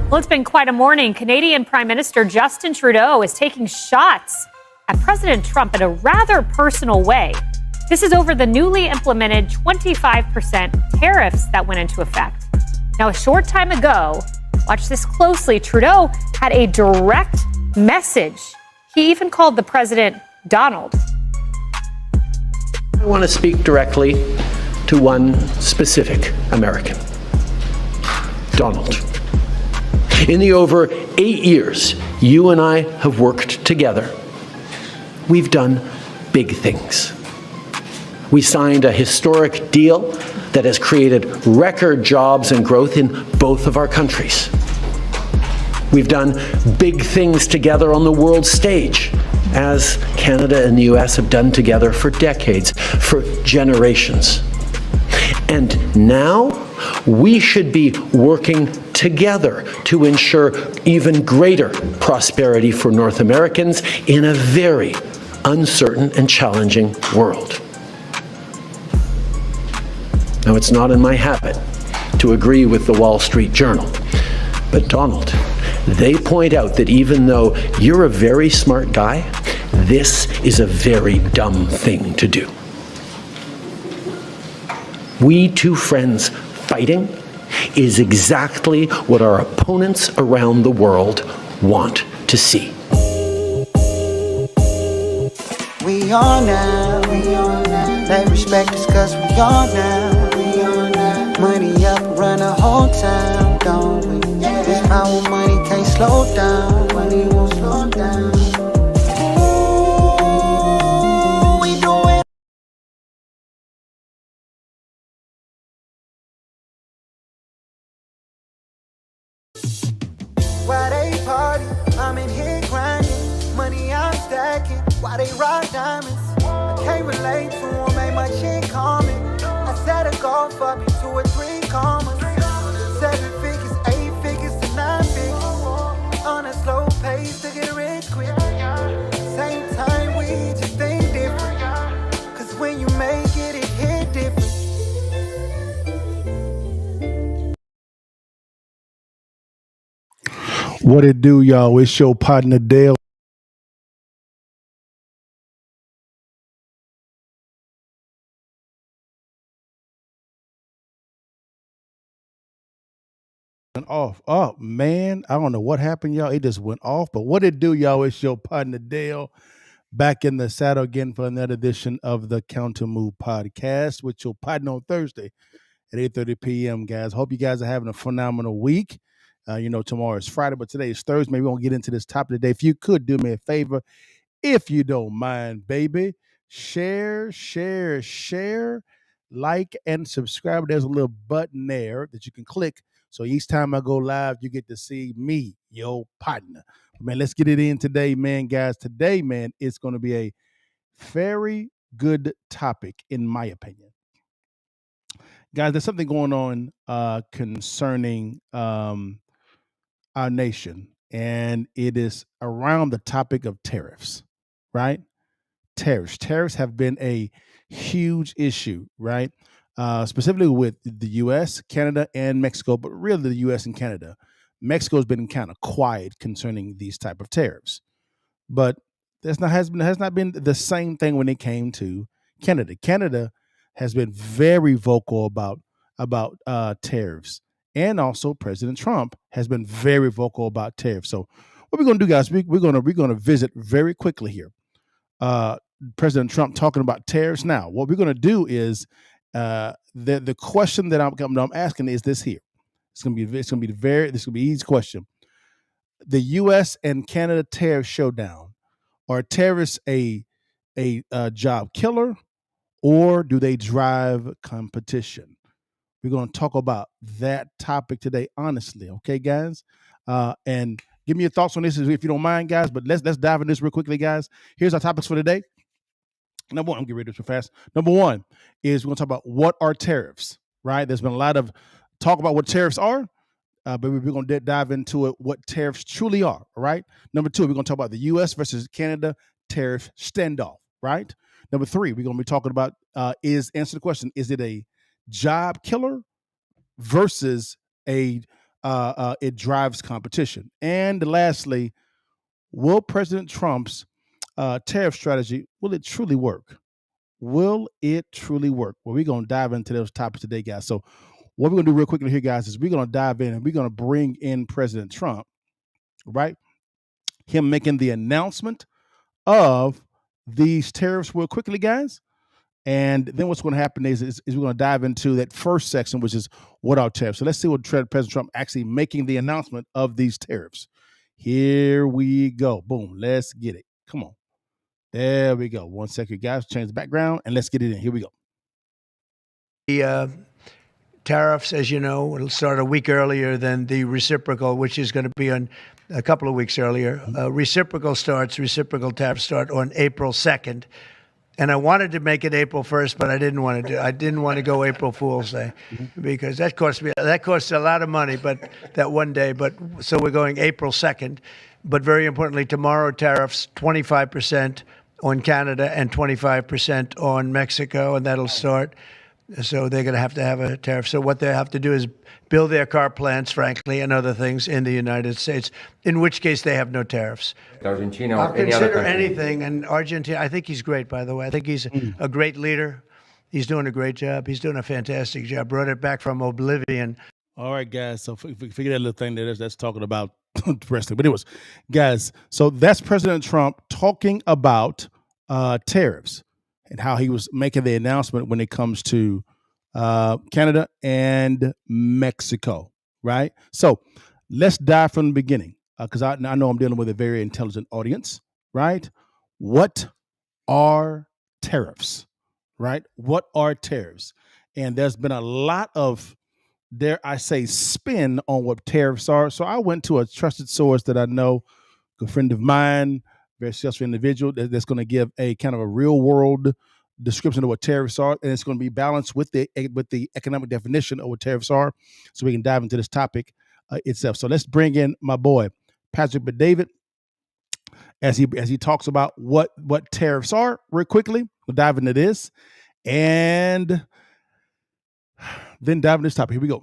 Well, it's been quite a morning. Canadian Prime Minister Justin Trudeau is taking shots at President Trump in a rather personal way. This is over the newly implemented 25% tariffs that went into effect. Now, a short time ago, watch this closely, Trudeau had a direct message. He even called the president Donald. I want to speak directly to one specific American, Donald. In the over 8 years you and I have worked together, we've done big things. We signed a historic deal that has created record jobs and growth in both of our countries. We've done big things together on the world stage, as Canada and the U.S. have done together for decades, for generations. And now we should be working together to ensure even greater prosperity for North Americans in a very uncertain and challenging world. Now, it's not in my habit to agree with the Wall Street Journal, but Donald, they point out that even though you're a very smart guy, this is a very dumb thing to do. We two friends fighting is exactly what our opponents around the world want to see. We are now, they respect us cause we are now. Money up, run the whole town, don't we? Our money can't slow down, money won't slow down. Ooh, we do it. Why they party? I'm in here grinding, money I'm stacking. Why they rock diamonds? I can't relate to them, ain't my shit calming. I set a goal for me, 2 or 3 commas. 7 figures, 8 figures to 9 figures. On a slow pace to get rich quick. Same time we just think different. Cause when you make it, it hit different. What it do, y'all? It's your partner Dale. Off. Oh man, I don't know what happened, y'all. It just went off. But what it do, y'all? It's your partner Dale back in the saddle again for another edition of the Counter Move podcast with your partner on Thursday at 8:30 p.m. Guys, hope you guys are having a phenomenal week. Tomorrow is Friday, but today is Thursday. Maybe we're gonna get into this topic today. If you could do me a favor, if you don't mind, baby, share, like, and subscribe. There's a little button there that you can click. So each time I go live, you get to see me, your partner. Man, let's get it in today, man, guys. Today, man, it's going to be a very good topic, in my opinion. Guys, there's something going on concerning our nation, and it is around the topic of tariffs, right? Tariffs have been a huge issue, right? Specifically with the U.S., Canada, and Mexico, but really the U.S. and Canada. Mexico's been kind of quiet concerning these type of tariffs, but has not been the same thing when it came to Canada. Canada has been very vocal about tariffs, and also President Trump has been very vocal about tariffs. So, what we're going to do, guys, we're going to visit very quickly here. President Trump talking about tariffs. Now, what we're going to do is the question that I'm asking is this here. This is going to be an easy question. The U.S. and Canada tariff showdown. Are tariffs a job killer, or do they drive competition? We're going to talk about that topic today, honestly. Okay, guys, and give me your thoughts on this if you don't mind, guys. But let's dive into this real quickly, guys. Here's our topics for today. Number one, I'm getting rid of this real fast. Number one is we're going to talk about what are tariffs, right? There's been a lot of talk about what tariffs are, but we're going to dive into it, what tariffs truly are, all right? Number two, we're going to talk about the U.S. versus Canada tariff standoff, right? Number three, we're going to be talking about answer the question, is it a job killer versus a it drives competition. And lastly, will President Trump's tariff strategy, will it truly work? Will it truly work? Well, we're going to dive into those topics today, guys. So what we're going to do real quickly here, guys, is we're going to dive in and we're going to bring in President Trump, right? Him making the announcement of these tariffs real quickly, guys. And then what's going to happen is we're going to dive into that first section, which is what are tariffs. So let's see what President Trump actually making the announcement of these tariffs. Here we go. Boom. Let's get it. Come on. There we go. 1 second, guys. Change the background and let's get it in. Here we go. The tariffs, as you know, will start a week earlier than the reciprocal, which is going to be on a couple of weeks earlier. Reciprocal tariffs start on April 2nd. And I wanted to make it April 1st, but I didn't want to go April Fool's Day because that costs a lot of money, but that one day. But so we're going April 2nd. But very importantly, tomorrow tariffs 25% on Canada and 25% on Mexico, and that'll start. So they're going to have a tariff. So what they have to do is build their car plants, frankly, and other things in the United States, in which case they have no tariffs. Argentina I'll or any other consider country. anything. And Argentina, I think he's great, by the way. I think he's a great leader. He's doing a great job. He's doing a fantastic job. Brought it back from oblivion. All right, guys. So figure that little thing that's talking about wrestling. But anyways, guys, so that's President Trump talking about tariffs and how he was making the announcement when it comes to Canada and Mexico, right? So let's dive from the beginning because I know I'm dealing with a very intelligent audience, right? What are tariffs, right? What are tariffs? And there's been a lot of, dare I say, spin on what tariffs are. So I went to a trusted source that I know, a friend of mine, very successful individual that's going to give a kind of a real world description of what tariffs are, and it's going to be balanced with the economic definition of what tariffs are, so we can dive into this topic itself. So let's bring in my boy Patrick David as he talks about what tariffs are real quickly. We'll dive into this and then dive into this topic. Here we go.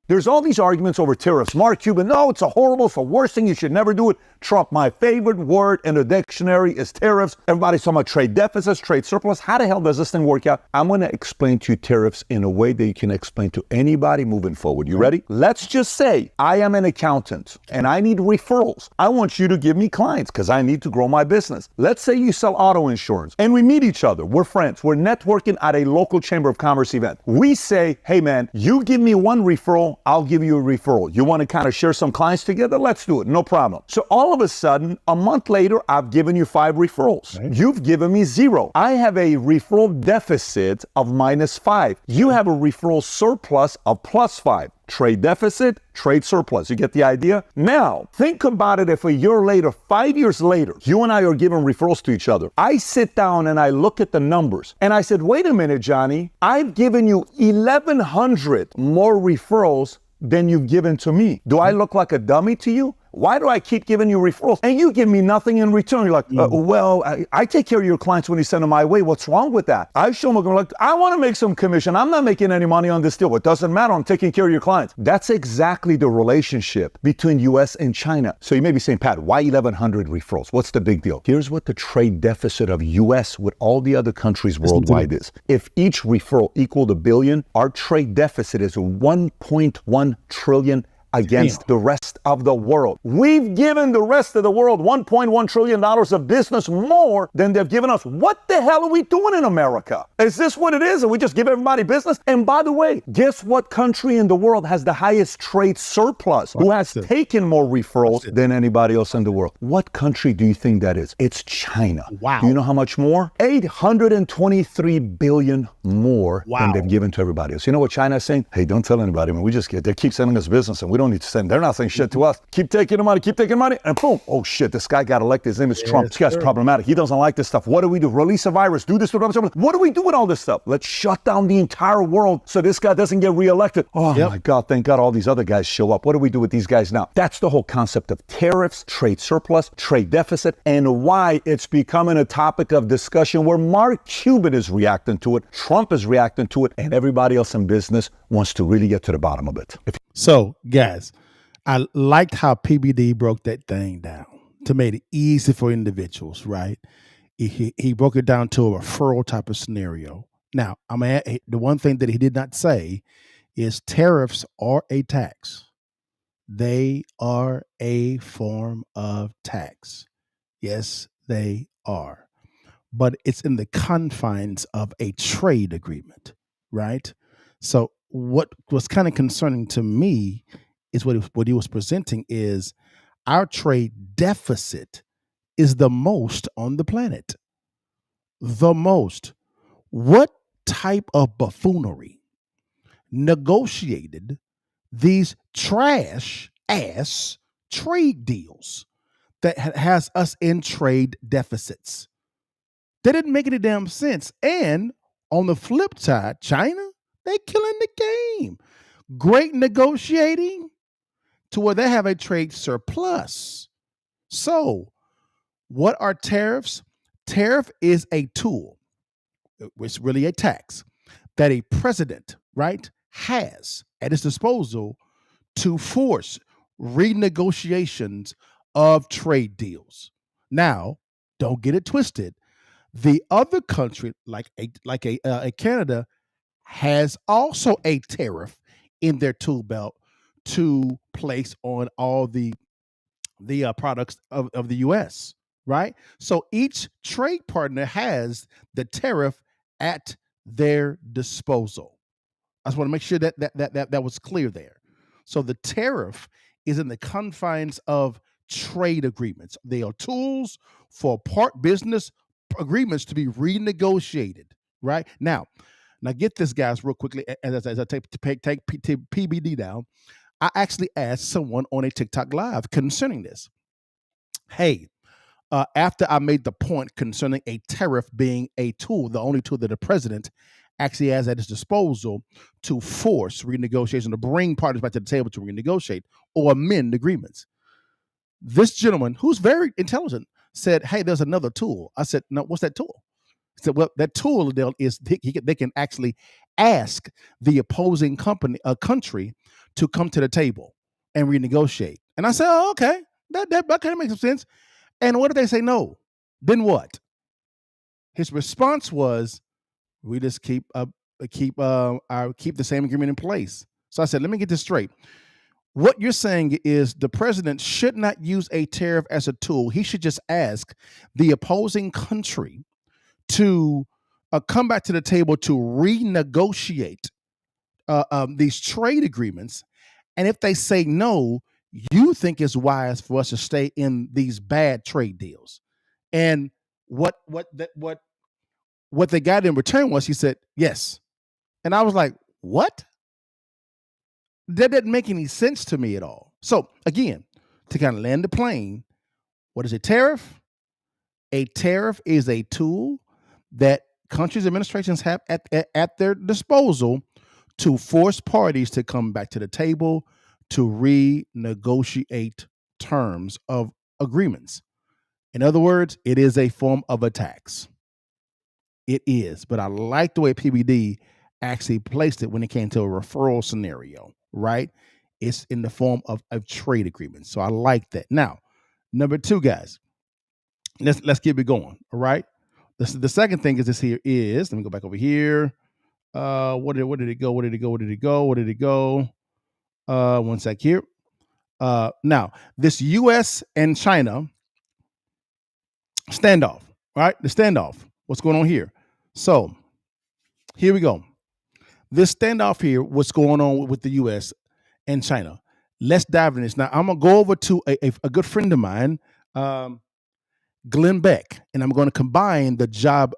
There's all these arguments over tariffs. Mark Cuban, no, it's it's the worst thing. You should never do it. Trump, my favorite word in the dictionary is tariffs. Everybody's talking about trade deficits, trade surplus. How the hell does this thing work out? I'm going to explain to you tariffs in a way that you can explain to anybody moving forward. You ready? Let's just say I am an accountant and I need referrals. I want you to give me clients because I need to grow my business. Let's say you sell auto insurance and we meet each other. We're friends. We're networking at a local Chamber of Commerce event. We say, hey man, you give me one referral, I'll give you a referral. You want to kind of share some clients together? Let's do it. No problem. So all of a sudden, a month later, I've given you 5 referrals. Right. You've given me 0. I have a referral deficit of -5. You have a referral surplus of +5. Trade deficit, trade surplus. You get the idea? Now, think about it if a year later, 5 years later, you and I are giving referrals to each other. I sit down and I look at the numbers and I said, wait a minute, Johnny, I've given you 1,100 more referrals than you've given to me. Do I look like a dummy to you? Why do I keep giving you referrals? And you give me nothing in return. You're like, well, I take care of your clients when you send them my way. What's wrong with that? I show them, like, I want to make some commission. I'm not making any money on this deal. It doesn't matter. I'm taking care of your clients. That's exactly the relationship between U.S. and China. So you may be saying, Pat, why 1,100 referrals? What's the big deal? Here's what the trade deficit of U.S. with all the other countries worldwide is. If each referral equaled $1 billion, our trade deficit is 1.1 trillion against the rest of the world. We've given the rest of the world $1.1 trillion of business more than they've given us. What the hell are we doing in America? Is this what it is? And we just give everybody business? And by the way, guess what country in the world has the highest trade surplus? Who has taken more referrals than anybody else in the world? What country do you think that is? It's China. Wow. Do you know how much more? 823 billion more than they've given to everybody else. You know what China is saying? Hey, don't tell anybody. I mean, they keep sending us business and we don't need to send. They're not saying shit to us. Keep taking the money, and boom. Oh shit, this guy got elected. His name is Trump. This guy's problematic. He doesn't like this stuff. What do we do? Release a virus, do this, what do we do with all this stuff? Let's shut down the entire world so this guy doesn't get reelected. Oh my God, thank God all these other guys show up. What do we do with these guys now? That's the whole concept of tariffs, trade surplus, trade deficit, and why it's becoming a topic of discussion where Mark Cuban is reacting to it, Trump is reacting to it, and everybody else in business wants to really get to the bottom of it. So, guys, I liked how PBD broke that thing down to make it easy for individuals, right? He broke it down to a referral type of scenario. Now, the one thing that he did not say is tariffs are a tax. They are a form of tax. Yes, they are. But it's in the confines of a trade agreement, right? So what was kind of concerning to me is what he was presenting is our trade deficit is the most on the planet. The most. What type of buffoonery negotiated these trash ass trade deals that has us in trade deficits? That didn't make any damn sense. And on the flip side, China, they killing the game. Great negotiating to where they have a trade surplus. So, what are tariffs? Tariff is a tool, it's really a tax that a president, right, has at his disposal to force renegotiations of trade deals. Now, don't get it twisted. The other country, like a Canada, has also a tariff in their tool belt to place on all the products of the U.S. Right. So each trade partner has the tariff at their disposal. I just want to make sure that was clear there. So the tariff is in the confines of trade agreements. They are tools for part business agreements to be renegotiated. Right now, get this, guys, real quickly. As I take PBD down, I actually asked someone on a TikTok live concerning this. Hey, after I made the point concerning a tariff being a tool, the only tool that the president actually has at his disposal to force renegotiation, to bring parties back to the table to renegotiate or amend agreements. This gentleman, who's very intelligent, said, "Hey, there's another tool." I said, "No, what's that tool?" He said, "Well, that tool is they can actually ask the opposing country to come to the table and renegotiate." And I said, "Oh, okay, that kind of makes some sense." And what if they say no? Then what? His response was, "We just keep the same agreement in place." So I said, "Let me get this straight. What you're saying is the president should not use a tariff as a tool. He should just ask the opposing country to come back to the table to renegotiate these trade agreements. And if they say no, you think it's wise for us to stay in these bad trade deals." And what they got in return was, he said yes. And I was like, what? That didn't make any sense to me at all. So again, to kind of land the plane, what is a tariff? A tariff is a tool that countries' administrations have at their disposal to force parties to come back to the table to renegotiate terms of agreements. In other words, it is a form of a tax. It is, but I like the way PBD actually placed it when it came to a referral scenario, right? It's in the form of trade agreements. So I like that. Now, number two, guys, let's keep it going. All right. The second thing is this here is, let me go back over here. What did it go? What did it go? What did it go? What did it go? One sec here. Now, this U.S. and China standoff, right? The standoff. What's going on here? So here we go. This standoff here, what's going on with the U.S. and China. Let's dive in this. Now, I'm going to go over to a good friend of mine, Glenn Beck, and I'm going to combine the job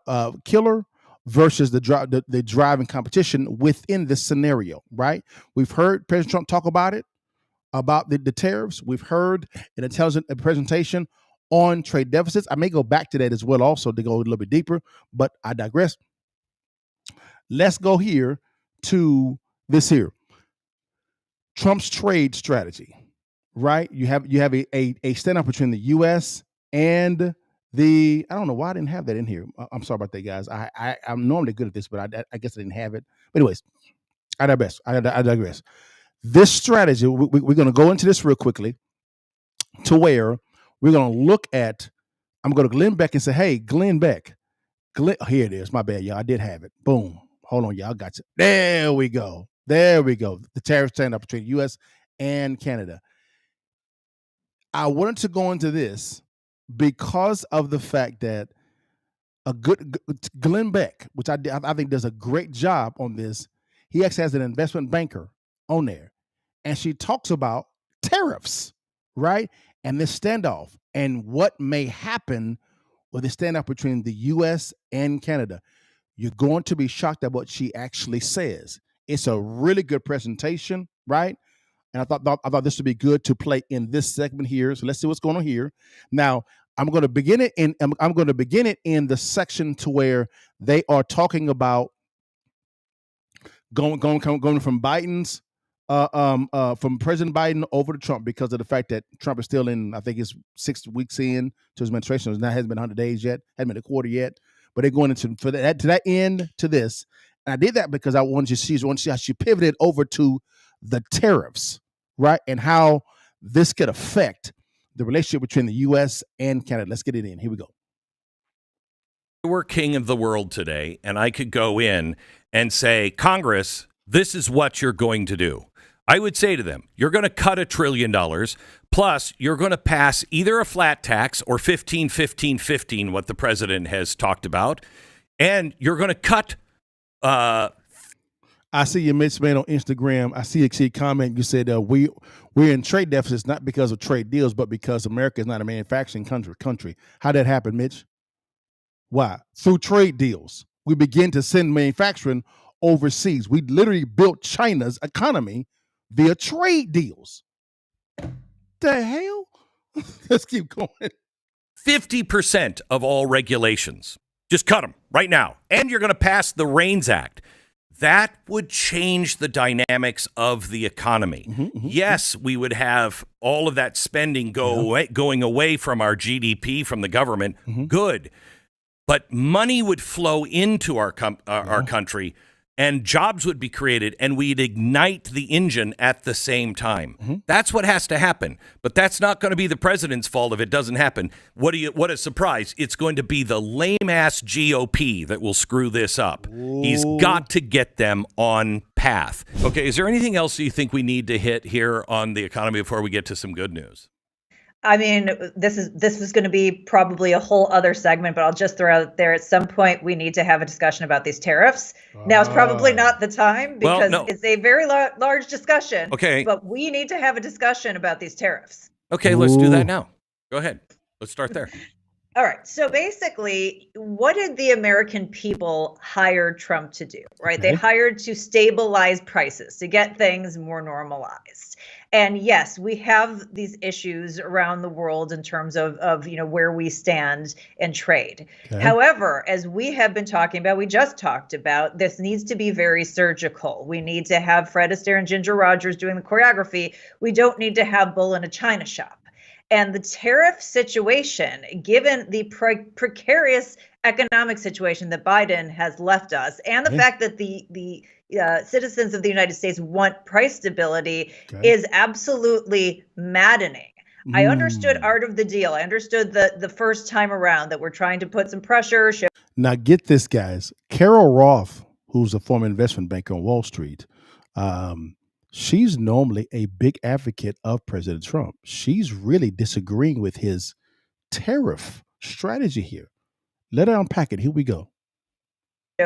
killer versus the driving competition within this scenario, right? We've heard President Trump talk about it, about the tariffs. We've heard an intelligent presentation on trade deficits. I may go back to that as well also to go a little bit deeper, but I digress. Let's go here to this here. Trump's trade strategy, right? You have a standoff between the U.S. and I don't know why I didn't have that in here. I'm sorry about that, guys. I'm normally good at this, but I guess I didn't have it. But anyways, I digress. This strategy, we're going to go into this real quickly to where we're going to look at, I'm going to Glenn Beck and say, hey, Glenn Beck, here it is. My bad, y'all. I did have it. Boom. Hold on, y'all. Got you. There we go. There we go. The tariff standoff between U.S. and Canada. I wanted to go into this because of the fact that Glenn Beck, which I think does a great job on this, he actually has an investment banker on there, and she talks about tariffs, right? And this standoff and what may happen with the standoff between the U.S. and Canada. You're going to be shocked at what she actually says. It's a really good presentation, right? And I thought this would be good to play in this segment here. So let's see what's going on here. Now, I'm going to begin it in the section to where they are talking about going from Biden's from President Biden over to Trump because of the fact that Trump is still in, I think it's 6 weeks in to his administration. It hasn't been 100 days yet, hasn't been a quarter yet. But they're going into to that end to this. And I did that because I wanted to see how she pivoted over to the tariffs, right? And how this could affect the relationship between the U.S. and Canada. Let's get it in. Here we go. We're king of the world today, and I could go in and say, Congress, this is what you're going to do. I would say to them, you're going to cut $1 trillion, plus you're going to pass either a flat tax or 15, 15, 15, what the president has talked about, and you're going to cut. I see you, Mitch, man, on Instagram. I see a comment. You said we're in trade deficits not because of trade deals, but because America is not a manufacturing country. How'd that happen, Mitch? Why? Through trade deals. We begin to send manufacturing overseas. We literally built China's economy via trade deals. The hell? Let's keep going. 50% of all regulations. Just cut them right now. And you're going to pass the REINS Act. That would change the dynamics of the economy. Yes, we would have all of that spending going away from our GDP, from the government. Good. But money would flow into our country, and jobs would be created, and we'd ignite the engine at the same time. That's what has to happen. But that's not going to be the president's fault if it doesn't happen. What a surprise. It's going to be the lame-ass GOP that will screw this up. Ooh. He's got to get them on path. Okay, is there anything else you think we need to hit here on the economy before we get to some good news? I mean, this was going to be probably a whole other segment, but I'll just throw out there at some point we need to have a discussion about these tariffs. Now is probably not the time because it's a very large discussion. Okay. But we need to have a discussion about these tariffs. Okay, let's do that now. Go ahead. Let's start there. All right. So basically, what did the American people hire Trump to do, right? Okay. They hired to stabilize prices, to get things more normalized. And yes, we have these issues around the world in terms of where we stand in trade. Okay. However, as we have been talking about, we just talked about, this needs to be very surgical. We need to have Fred Astaire and Ginger Rogers doing the choreography. We don't need to have bull in a china shop. And the tariff situation, given the precarious economic situation that Biden has left us, and the fact that the citizens of the United States want price stability, is absolutely maddening. I understood art of the deal. I understood the first time around that we're trying to put some pressure. Now get this, guys. Carol Roth, who's a former investment banker on Wall Street, she's normally a big advocate of President Trump. She's really disagreeing with his tariff strategy here. Let her unpack it. Here we go.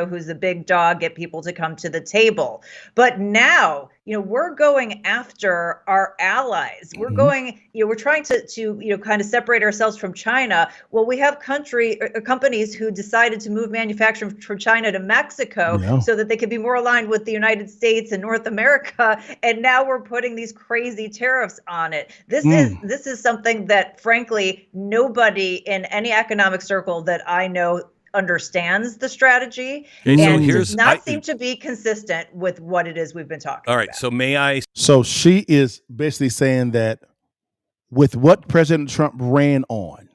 Who's the big dog, get people to come to the table. But now, we're going after our allies. We're going, we're trying to kind of separate ourselves from China. Well, we have companies who decided to move manufacturing from China to Mexico so that they could be more aligned with the United States and North America. And now we're putting these crazy tariffs on it. This is something that, frankly, nobody in any economic circle that I know understands the strategy and does not seem to be consistent with what it is we've been talking about. All right, so may I? So she is basically saying that with what President Trump ran on,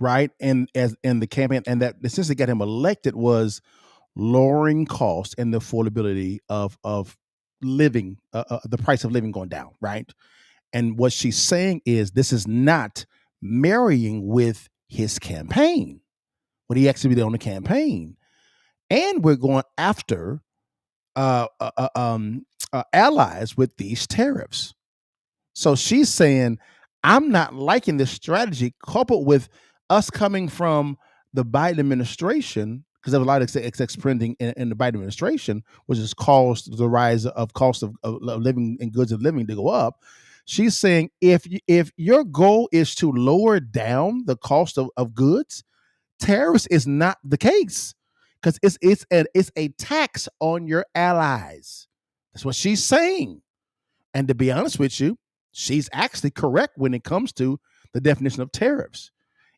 right, and as in the campaign, and that essentially got him elected, was lowering costs and the affordability of living, the price of living going down, right? And what she's saying is this is not marrying with his campaign, what he actually did on the campaign. And we're going after allies with these tariffs. So she's saying, I'm not liking this strategy coupled with us coming from the Biden administration, because there was a lot of excess printing in the Biden administration, which has caused the rise of cost of living and goods of living to go up. She's saying if your goal is to lower down the cost of goods, tariffs is not the case, because it's a tax on your allies. That's what she's saying. And to be honest with you, she's actually correct when it comes to the definition of tariffs.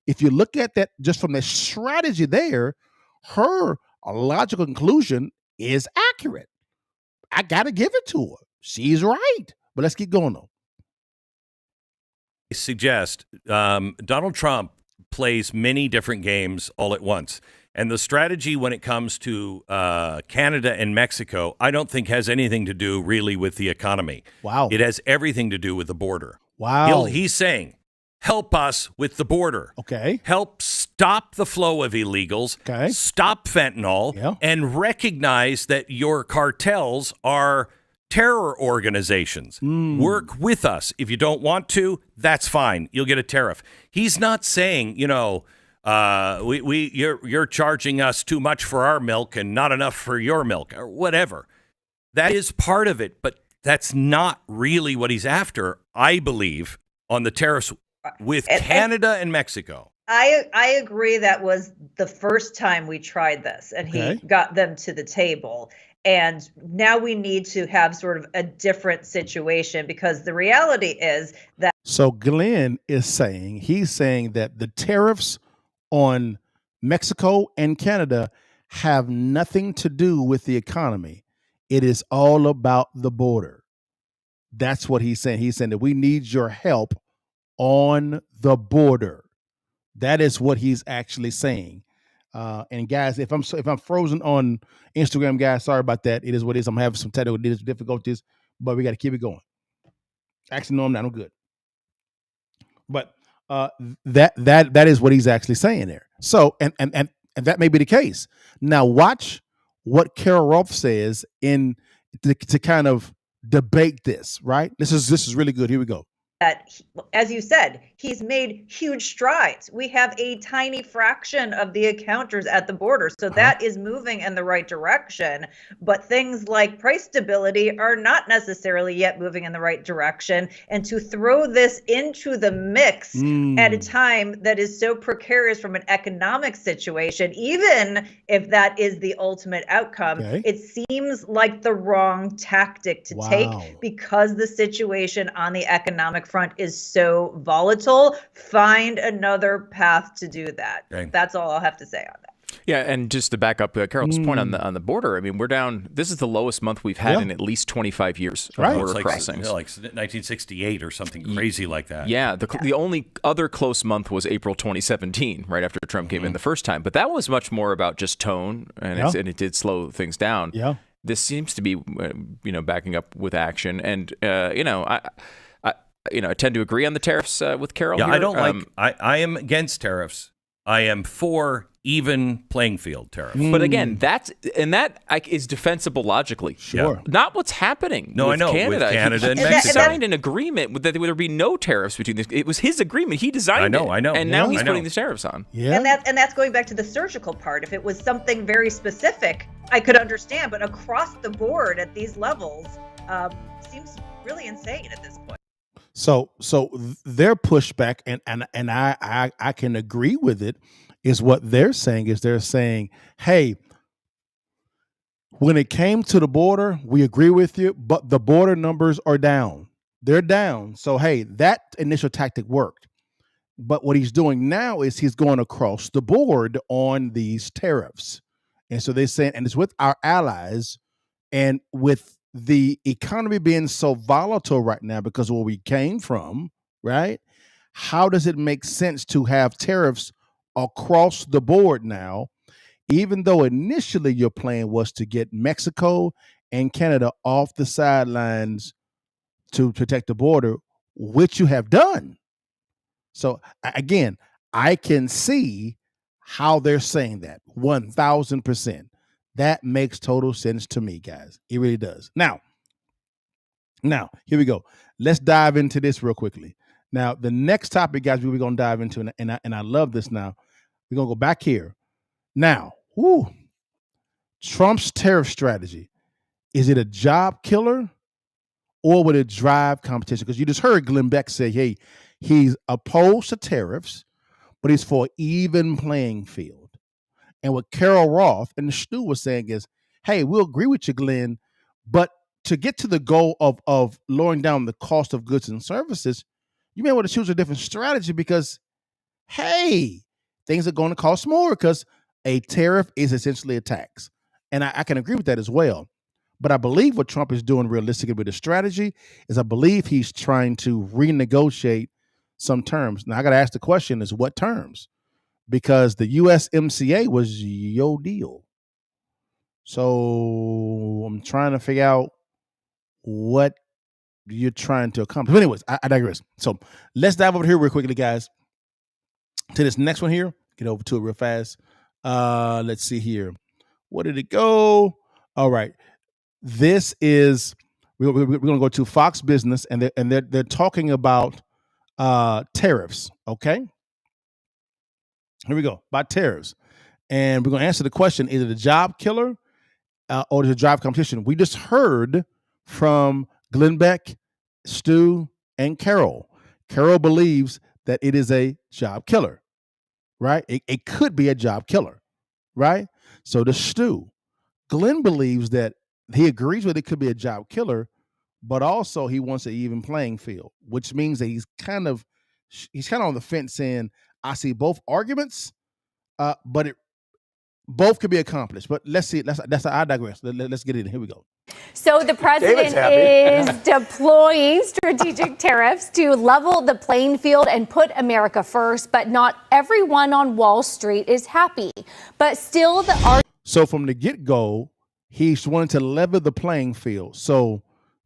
If you look at that just from the strategy there, her logical conclusion is accurate. I got to give it to her. She's right. But let's keep going, though. I suggest Donald Trump plays many different games all at once. And the strategy when it comes to Canada and Mexico, I don't think has anything to do really with the economy. Wow. It has everything to do with the border. Wow. He's saying, help us with the border. Okay. Help stop the flow of illegals. Okay. Stop fentanyl. Yeah. And recognize that your cartels are terror organizations. Work with us. If you don't want to, that's fine. You'll get a tariff. He's not saying, you're charging us too much for our milk and not enough for your milk or whatever. That is part of it, but that's not really what he's after, I believe, on the tariffs with Canada and Mexico. I agree. That was the first time we tried this, and he got them to the table. And now we need to have sort of a different situation, because the reality is that. So Glenn is saying, he's saying that the tariffs on Mexico and Canada have nothing to do with the economy. It is all about the border. That's what he's saying. He's saying that we need your help on the border. That is what he's actually saying. And guys, if I'm frozen on Instagram, guys, sorry about that. It is what it is. I'm having some technical difficulties, but we got to keep it going. Actually, no, I'm not. I'm good. But that is what he's actually saying there. So and that may be the case. Now watch what Carol Roth says to kind of debate this. Right? This is really good. Here we go. That, as you said, he's made huge strides. We have a tiny fraction of the encounters at the border. So that is moving in the right direction. But things like price stability are not necessarily yet moving in the right direction. And to throw this into the mix at a time that is so precarious from an economic situation, even if that is the ultimate outcome, it seems like the wrong tactic to take, because the situation on the economic front is so volatile. Find another path to do that. That's all I'll have to say on that. Yeah, and just to back up Carol's point on the border, I mean, we're down. This is the lowest month we've had in at least 25 years of border crossings. Like 1968 or something crazy like that. Yeah, the only other close month was April 2017, right after Trump came in the first time. But that was much more about just tone, and it did slow things down. Yeah, this seems to be, backing up with action, and I tend to agree on the tariffs with Carol. Yeah, here. I don't I am against tariffs. I am for even playing field tariffs. But again, that is defensible logically. Sure. Yeah. Not what's happening with Canada. With Canada and he Mexico. signed an agreement that there would be no tariffs between these. It was his agreement. He designed it. I know. And now he's putting the tariffs on. Yeah. And that's going back to the surgical part. If it was something very specific, I could understand. But across the board at these levels seems really insane at this point. So their pushback, and I can agree with it, is what they're saying is they're saying, hey, when it came to the border, we agree with you, but the border numbers are down. They're down. So, hey, that initial tactic worked. But what he's doing now is he's going across the board on these tariffs. And so they're saying, and it's with our allies, and with the economy being so volatile right now because of where we came from, right? How does it make sense to have tariffs across the board now, even though initially your plan was to get Mexico and Canada off the sidelines to protect the border, which you have done. So again, I can see how they're saying that 1,000%. That makes total sense to me, guys. It really does. Now, here we go. Let's dive into this real quickly. Now, the next topic, guys, we're going to dive into, and I love this now. We're going to go back here. Now, Trump's tariff strategy. Is it a job killer or would it drive competition? Because you just heard Glenn Beck say, hey, he's opposed to tariffs, but he's for even playing field. And what Carol Roth and Stu was saying is, hey, we'll agree with you, Glenn, but to get to the goal of lowering down the cost of goods and services, you may want to choose a different strategy because, hey, things are going to cost more because a tariff is essentially a tax. And I can agree with that as well. But I believe what Trump is doing realistically with the strategy is I believe he's trying to renegotiate some terms. Now, I got to ask the question is what terms? Because the USMCA was your deal. So I'm trying to figure out what you're trying to accomplish. But anyways, I digress. So let's dive over here real quickly, guys, to this next one here. Get over to it real fast. Let's see here. Where did it go? All right. This is we're going to go to Fox Business, and they're talking about tariffs. Okay. Here we go. About tariffs, and we're going to answer the question: is it a job killer or does it drive competition? We just heard from Glenn Beck, Stu, and Carol. Carol believes that it is a job killer, right? It could be a job killer, right? So does Stu. Glenn believes that he agrees with it could be a job killer, but also he wants an even playing field, which means that he's kind of on the fence saying, I see both arguments, but both could be accomplished. But let's see. I digress. Let's get it in. Here we go. So the president is deploying strategic tariffs to level the playing field and put America first, but not everyone on Wall Street is happy. But still, so from the get-go, he's wanting to level the playing field. So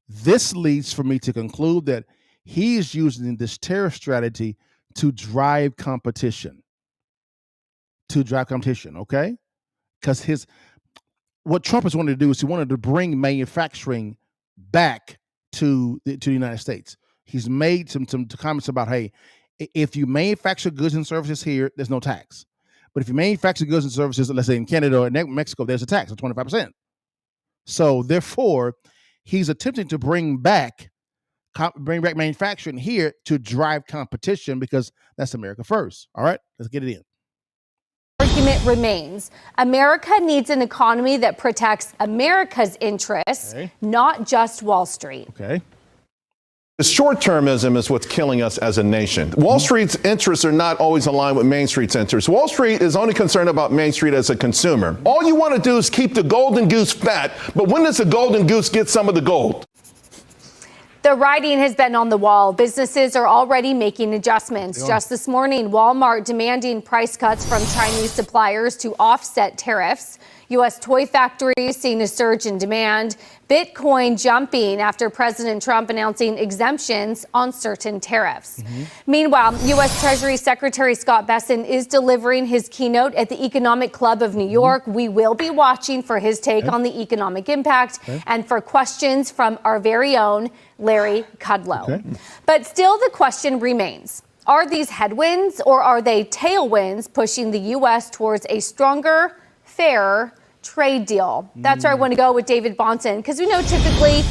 this leads for me to conclude that he's using this tariff strategy to drive competition. Okay? Because what Trump has wanted to do is he wanted to bring manufacturing back to the United States. He's made some comments about, hey, if you manufacture goods and services here, there's no tax. But if you manufacture goods and services, let's say in Canada or Mexico, there's a tax of 25%. So therefore, he's attempting to bring back manufacturing here to drive competition because that's America first. All right, let's get it in. Argument remains. America needs an economy that protects America's interests, not just Wall Street. Okay. The short-termism is what's killing us as a nation. Wall Street's interests are not always aligned with Main Street's interests. Wall Street is only concerned about Main Street as a consumer. All you want to do is keep the golden goose fat, but when does the golden goose get some of the gold? The writing has been on the wall. Businesses are already making adjustments. Just this morning, Walmart demanding price cuts from Chinese suppliers to offset tariffs. U.S. toy factories seeing a surge in demand. Bitcoin jumping after President Trump announcing exemptions on certain tariffs. Meanwhile, U.S. Treasury Secretary Scott Bessent is delivering his keynote at the Economic Club of New York. We will be watching for his take on the economic impact and for questions from our very own Larry Kudlow. But still, the question remains. Are these headwinds or are they tailwinds pushing the U.S. towards a stronger, fairer trade deal? That's where I want to go with David Bonson, because we know typically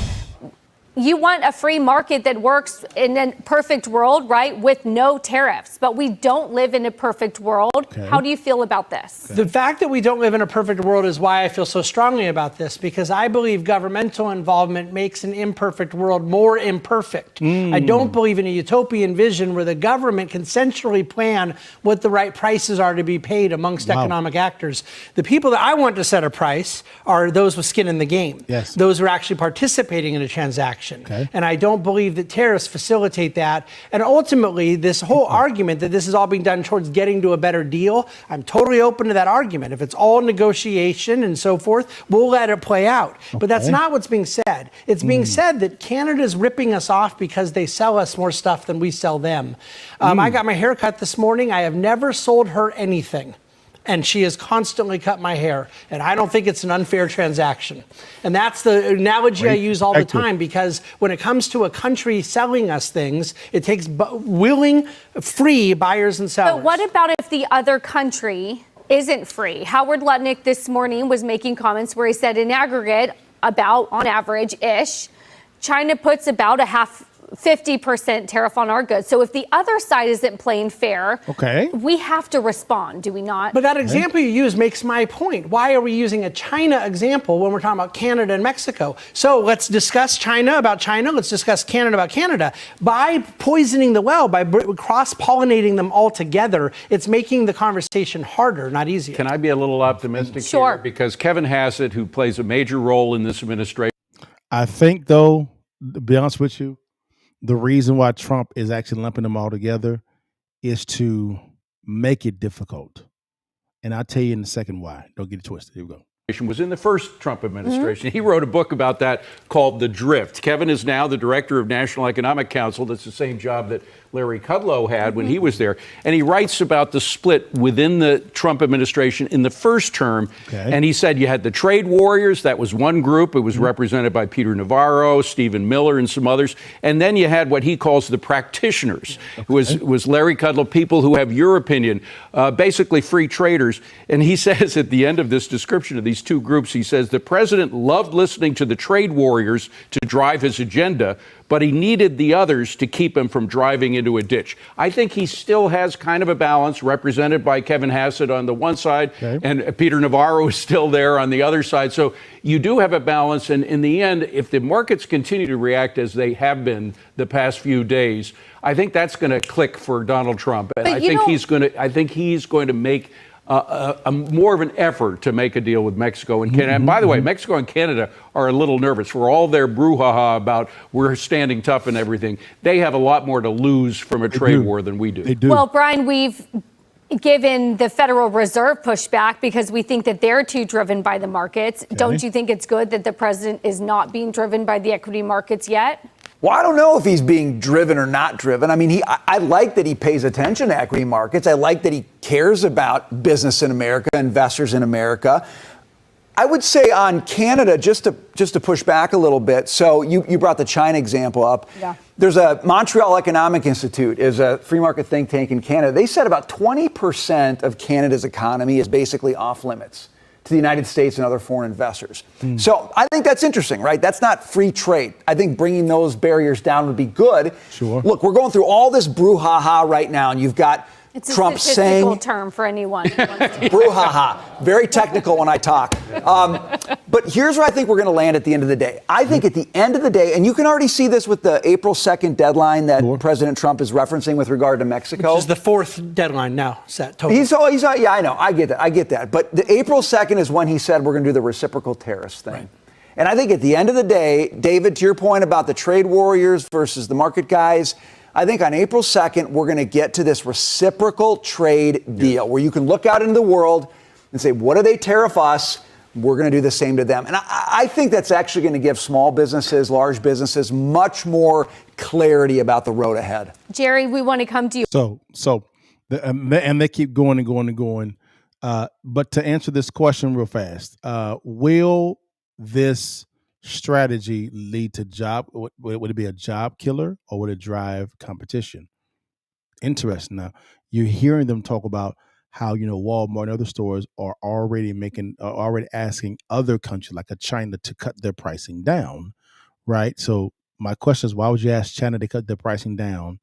you want a free market that works in a perfect world, right, with no tariffs. But we don't live in a perfect world. How do you feel about this? The fact that we don't live in a perfect world is why I feel so strongly about this, because I believe governmental involvement makes an imperfect world more imperfect. I don't believe in a utopian vision where the government can centrally plan what the right prices are to be paid amongst economic actors. The people that I want to set a price are those with skin in the game. Those who are actually participating in a transaction. transaction. Okay. And I don't believe that tariffs facilitate that. And ultimately, this whole argument that this is all being done towards getting to a better deal, I'm totally open to that argument. If it's all negotiation and so forth, we'll let it play out. Okay. But that's not what's being said. It's being said that Canada's ripping us off because they sell us more stuff than we sell them. I got my hair cut this morning. I have never sold her anything. And she has constantly cut my hair. And I don't think it's an unfair transaction. And that's the analogy I use all the time, because when it comes to a country selling us things, it takes willing, free buyers and sellers. But what about if the other country isn't free? Howard Lutnick this morning was making comments where he said in aggregate, about on average-ish, China puts about a 50% tariff on our goods. So if the other side isn't playing fair, we have to respond, do we not? But that example you use makes my point. Why are we using a China example when we're talking about Canada and Mexico? So let's discuss China about China. Let's discuss Canada about Canada. By poisoning the well, by cross-pollinating them all together, it's making the conversation harder, not easier. Can I be a little optimistic here? Because Kevin Hassett, who plays a major role in this administration. I think, though, to be honest with you, the reason why Trump is actually lumping them all together is to make it difficult. And I'll tell you in a second why. Don't get it twisted. Here we go. Was in the first Trump administration. He wrote a book about that called The Drift. Kevin is now the director of National Economic Council. That's the same job that Larry Kudlow had when he was there. And he writes about the split within the Trump administration in the first term. And he said you had the trade warriors. That was one group. It was represented by Peter Navarro, Stephen Miller, and some others. And then you had what he calls the practitioners. It was Larry Kudlow, people who have your opinion, basically free traders. And he says at the end of this description of these two groups, he says the president loved listening to the trade warriors to drive his agenda, but he needed the others to keep him from driving into a ditch. I think he still has kind of a balance represented by Kevin Hassett on the one side, and Peter Navarro is still there on the other side. So you do have a balance. And in the end, if the markets continue to react as they have been the past few days, I think that's going to click for Donald Trump. And I think he's going to make a more of an effort to make a deal with Mexico and Canada. And by the way, Mexico and Canada are a little nervous for all their brouhaha about we're standing tough and everything. They have a lot more to lose from a trade war than we do. They do. Well, Brian, we've given the Federal Reserve pushback because we think that they're too driven by the markets. Don't you think it's good that the president is not being driven by the equity markets yet? Well, I don't know if he's being driven or not driven. I mean, I like that he pays attention to equity markets. I like that he cares about business in America, investors in America. I would say on Canada, just to push back a little bit. So you brought the China example up. Yeah. There's a Montreal Economic Institute, is a free market think tank in Canada. They said about 20% of Canada's economy is basically off limits to the United States and other foreign investors. So I think that's interesting, right? That's not free trade. I think bringing those barriers down would be good. Sure. Look, we're going through all this brouhaha right now, and you've got Trump saying... It's a statistical term for anyone. Brouhaha. Very technical when I talk. But here's where I think we're going to land at the end of the day. I think at the end of the day, and you can already see this with the April 2nd deadline that President Trump is referencing with regard to Mexico. Which is the fourth deadline now set. Totally. Yeah, I know. I get that. But the April 2nd is when he said we're going to do the reciprocal tariffs thing. Right. And I think at the end of the day, David, to your point about the trade warriors versus the market guys, I think on April 2nd, we're going to get to this reciprocal trade deal where you can look out into the world and say, what do they tariff us? We're going to do the same to them. And I think that's actually going to give small businesses, large businesses, much more clarity about the road ahead. Jerry, we want to come to you. And they keep going and going and going. But to answer this question real fast, will this strategy lead to would it be a job killer or would it drive competition? Interesting. Now you're hearing them talk about how, Walmart and other stores are already asking other countries like a China to cut their pricing down. Right. So my question is, why would you ask China to cut their pricing down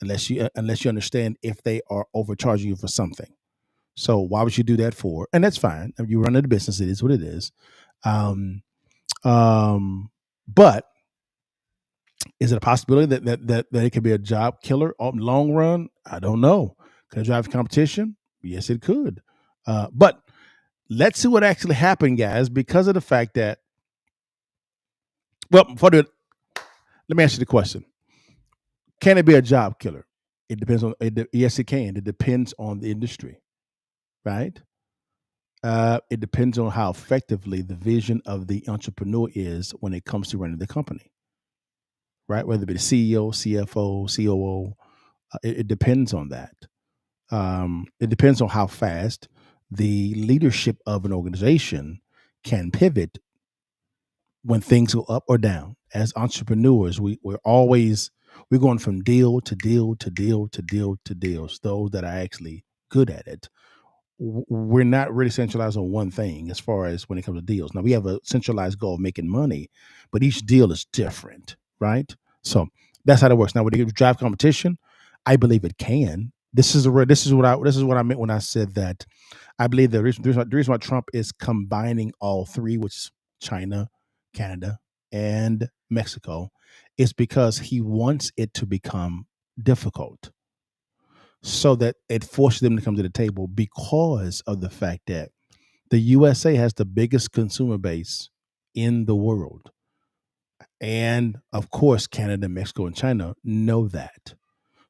unless you understand if they are overcharging you for something? So why would you do that for? And that's fine. If you run the business, it is what it is. But is it a possibility that it could be a job killer in the long run? I don't know. Can it drive competition? Yes, it could. But let's see what actually happened, guys, because of the fact that, well, before I do it, Let me ask you the question. Can it be a job killer? It depends on, yes, it can. It depends on the industry, right? It depends on how effectively the vision of the entrepreneur is when it comes to running the company, right? Whether it be the CEO, CFO, COO, it depends on that. It depends on how fast the leadership of an organization can pivot when things go up or down. As entrepreneurs, we're going from deal to deal to deal to deal to deals. Those that are actually good at it. We're not really centralized on one thing as far as when it comes to deals. Now we have a centralized goal of making money, but each deal is different, right? So that's how it works. Now, would it drive competition? I believe it can. This is what I meant when I said that I believe the reason why Trump is combining all three, which is China, Canada, and Mexico, is because he wants it to become difficult, so that it forces them to come to the table because of the fact that the USA has the biggest consumer base in the world. And of course, Canada, Mexico, and China know that.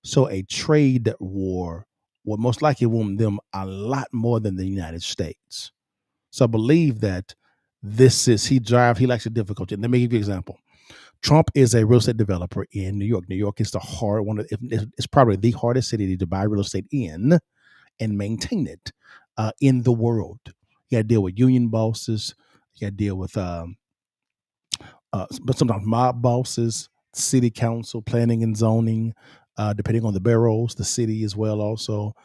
So a trade war will most likely wound them a lot more than the United States. So I believe that he likes the difficulty. Let me give you an example. Trump is a real estate developer in New York. New York is it's probably the hardest city to buy real estate in and maintain it in the world. You got to deal with union bosses. You got to deal with, but sometimes mob bosses, city council, planning and zoning, depending on the boroughs, the city as well. Also,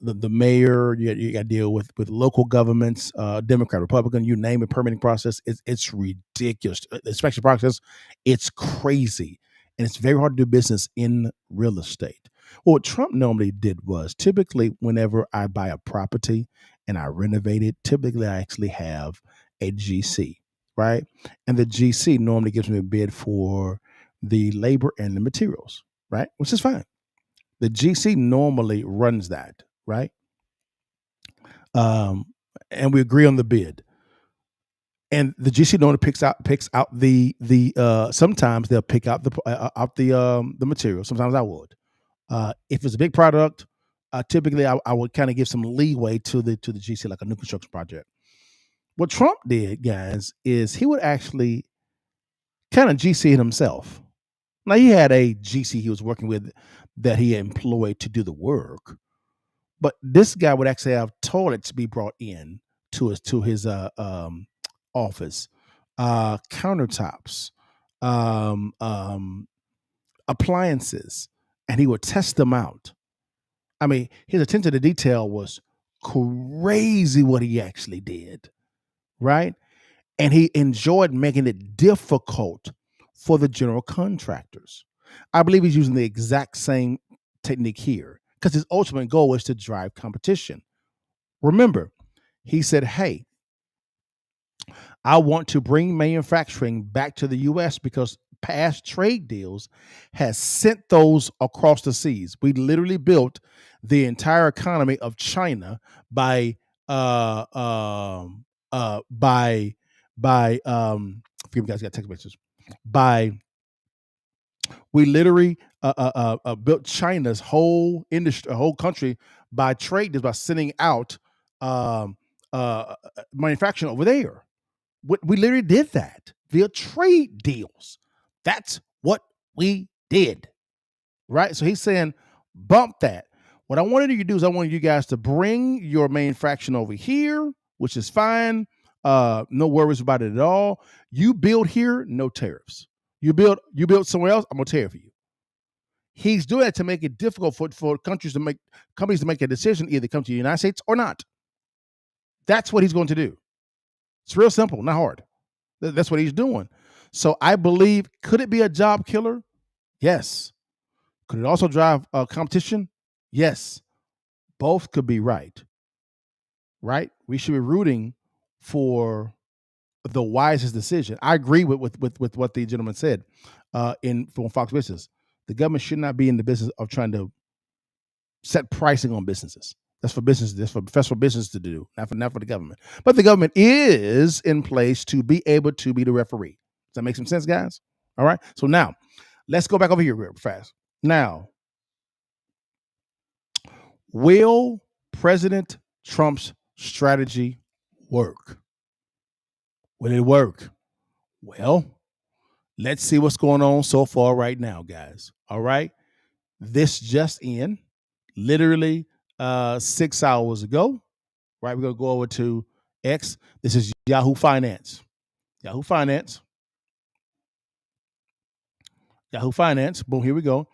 the mayor. You got to deal with local governments, Democrat, Republican, you name it. Permitting process, it's ridiculous. The inspection process, it's crazy, and it's very hard to do business in real estate. Well, what Trump normally did was, typically whenever I buy a property and I renovate it, typically I actually have a GC, right? And the GC normally gives me a bid for the labor and the materials, right? Which is fine. The GC normally runs that, right? And we agree on the bid. And the GC normally picks out the sometimes they'll pick out the material. Sometimes I would. If it's a big product, typically I would kind of give some leeway to the GC, like a new construction project. What Trump did, guys, is he would actually kind of GC it himself. Now, he had a GC he was working with that he employed to do the work, but this guy would actually have toilets be brought in to his office, countertops, appliances, and he would test them out. I mean, his attention to detail was crazy what he actually did, right? And he enjoyed making it difficult for the general contractors. I believe he's using the exact same technique here because his ultimate goal is to drive competition. Remember, he said, hey, I want to bring manufacturing back to the U.S. because past trade deals has sent those across the seas. We literally built the entire economy of China by forgive me guys, got text messages. We literally built China's whole industry, whole country by trade deals, by sending out manufacturing over there. We literally did that via trade deals. That's what we did, right? So he's saying, bump that. What I wanted you to do is I wanted you guys to bring your manufacturing over here, which is fine. No worries about it at all. You build here, no tariffs. You build somewhere else, I'm gonna tariff you. He's doing that to make it difficult for companies to make a decision, either come to the United States or not. That's what he's going to do. It's real simple, not hard. That's what he's doing. So I believe, could it be a job killer? Yes. Could it also drive competition? Yes. Both could be right. Right? We should be rooting for the wisest decision. I agree with what the gentleman said from Fox Business. The government should not be in the business of trying to set pricing on businesses. That's for businesses. That's for business to do, not for the government. But the government is in place to be able to be the referee. Does that make some sense, guys? All right. So now, let's go back over here real fast. Now, will President Trump's strategy work? Will it work? Well, let's see what's going on so far right now, guys. All right. This just in, literally 6 hours ago. Right. We're going to go over to X. This is Yahoo Finance. Yahoo Finance. Yahoo Finance. Boom. Here we go.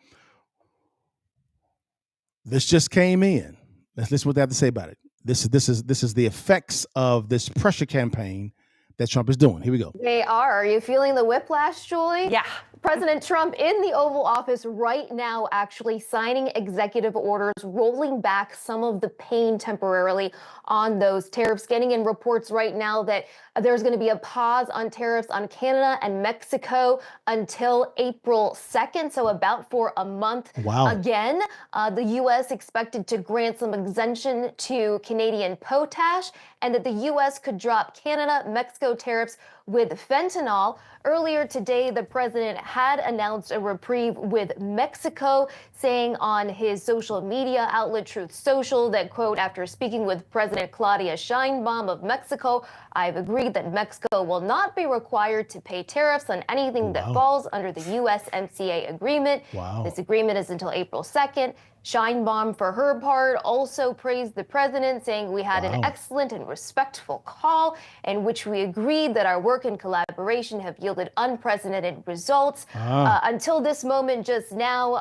This just came in. Let's listen to what they have to say about it. This is the effects of this pressure campaign that Trump is doing. Here we go. They are. Are you feeling the whiplash, Julie? Yeah. President Trump in the Oval Office right now actually signing executive orders, rolling back some of the pain temporarily on those tariffs. Getting in reports right now that there's going to be a pause on tariffs on Canada and Mexico until April 2nd, so about for a month. Wow. Again, the U.S. expected to grant some exemption to Canadian potash, and that the U.S. could drop Canada, Mexico tariffs with fentanyl. Earlier today, the president had announced a reprieve with Mexico, saying on his social media outlet Truth Social that, quote, after speaking with President Claudia Sheinbaum of Mexico, I've agreed that Mexico will not be required to pay tariffs on anything that falls under the USMCA agreement. Wow. This agreement is until April 2nd. Sheinbaum, for her part, also praised the president, saying we had an excellent and respectful call in which we agreed that our work and collaboration have yielded unprecedented results. Until this moment just now,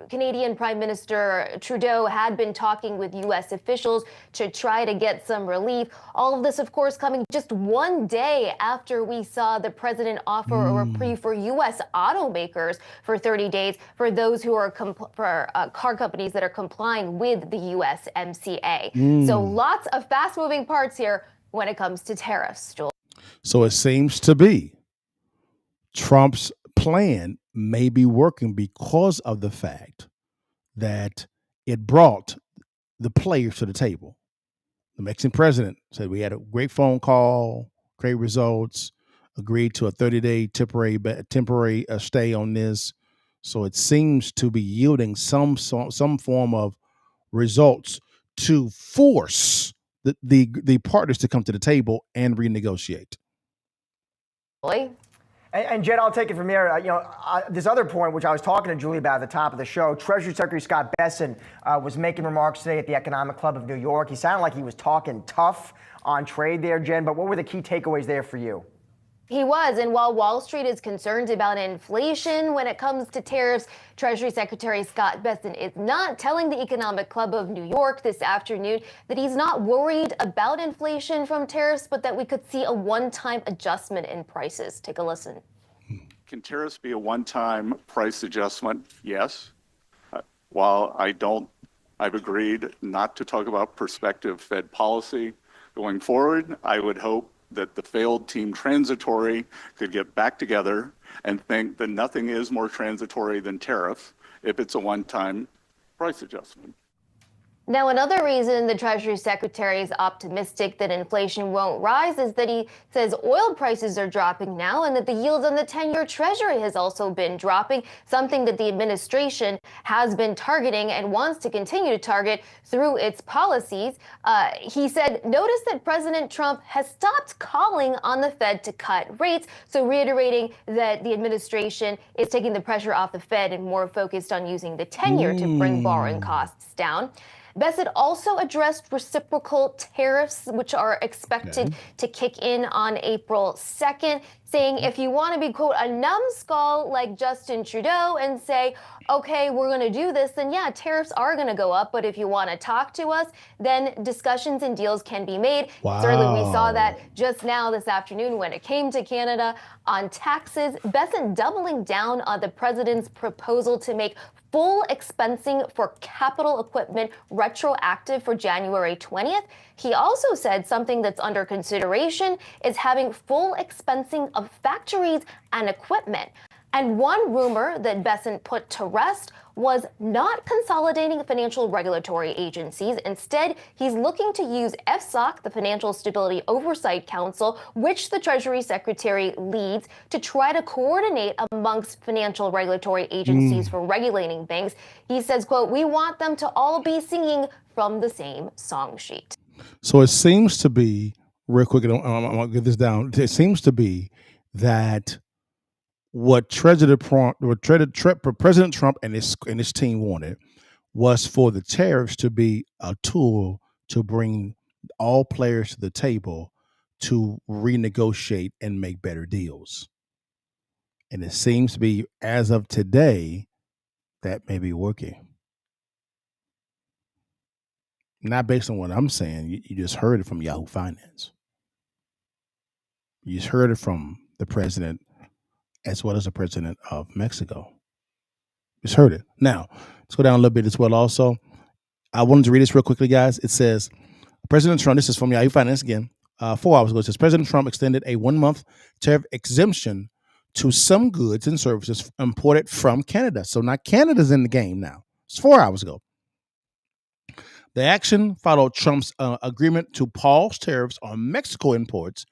Canadian Prime Minister Trudeau had been talking with U.S. officials to try to get some relief. All of this, of course, coming just one day after we saw the president offer a reprieve for U.S. automakers for 30 days for those who are car companies that are complying with the USMCA. So lots of fast-moving parts here when it comes to tariffs, Joel. So it seems to be Trump's plan may be working because of the fact that it brought the players to the table. The Mexican president said we had a great phone call, great results, agreed to a 30-day temporary stay on this. So it seems to be yielding some form of results to force the partners to come to the table and renegotiate. And Jed, I'll take it from here. This other point, which I was talking to Julie about at the top of the show, Treasury Secretary Scott Bessent was making remarks today at the Economic Club of New York. He sounded like he was talking tough on trade there, Jen, but what were the key takeaways there for you? He was, and while Wall Street is concerned about inflation when it comes to tariffs, Treasury Secretary Scott Bessent is not, telling the Economic Club of New York this afternoon that he's not worried about inflation from tariffs, but that we could see a one-time adjustment in prices. Take a listen. Can tariffs be a one-time price adjustment? Yes. While I've agreed not to talk about prospective Fed policy going forward, I would hope that the failed team transitory could get back together and think that nothing is more transitory than tariffs if it's a one-time price adjustment. Now, another reason the Treasury Secretary is optimistic that inflation won't rise is that he says oil prices are dropping now and that the yield on the 10-year Treasury has also been dropping, something that the administration has been targeting and wants to continue to target through its policies. He said, notice that President Trump has stopped calling on the Fed to cut rates, so reiterating that the administration is taking the pressure off the Fed and more focused on using the 10-year to bring borrowing costs down. Bessent also addressed reciprocal tariffs, which are expected to kick in on April 2nd, saying if you want to be, quote, a numbskull like Justin Trudeau and say, okay, we're going to do this, then yeah, tariffs are going to go up. But if you want to talk to us, then discussions and deals can be made. Wow. Certainly, we saw that just now this afternoon when it came to Canada on taxes. Bessent doubling down on the president's proposal to make full expensing for capital equipment retroactive for January 20th. He also said something that's under consideration is having full expensing of factories and equipment. And one rumor that Bessent put to rest was not consolidating financial regulatory agencies. Instead, he's looking to use FSOC, the Financial Stability Oversight Council, which the Treasury Secretary leads, to try to coordinate amongst financial regulatory agencies for regulating banks. He says, quote, "We want them to all be singing from the same song sheet." So it seems to be, real quick, I'm going to get this down. It seems to be that what President Trump and his team wanted was for the tariffs to be a tool to bring all players to the table to renegotiate and make better deals. And it seems to be, as of today, that may be working. Not based on what I'm saying. You just heard it from Yahoo Finance. You just heard it from the president as well as the president of Mexico. Just heard it. Now, let's go down a little bit as well also. I wanted to read this real quickly, guys. It says, President Trump, this is from Yahoo Finance again, 4 hours ago. It says, President Trump extended a 1-month tariff exemption to some goods and services imported from Canada. So now Canada's in the game now. It's 4 hours ago. The action followed Trump's agreement to pause tariffs on Mexico imports